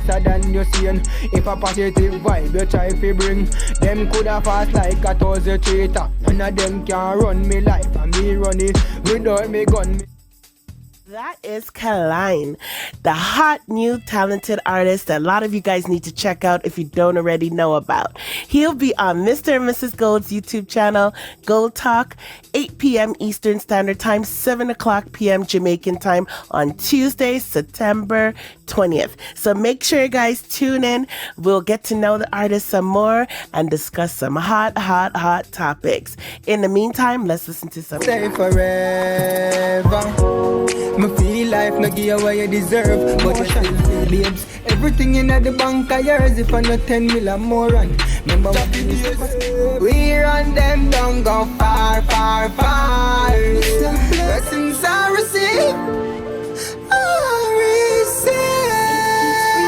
nicer than you seen. If a positive vibe you try to bring, them coulda fast like a thousand cheetah. None of them can run me life, and me run it without me gun. That is KALI9INE, the hot, new, talented artist that a lot of you guys need to check out if you don't already know about. He'll be on Mr. and Mrs. Gold's YouTube channel, Gold Talk, 8 p.m. Eastern Standard Time, 7 o'clock p.m. Jamaican time on Tuesday, September 20th. So make sure you guys tune in. We'll get to know the artist some more and discuss some hot topics. In the meantime, let's listen to some. Stay forever. Me feel life no give you what you deserve, but you still feel babes. Everything in the bank of yours. If I not 10 mil or more run. Remember what we run them, don't go far. Blessings I receive.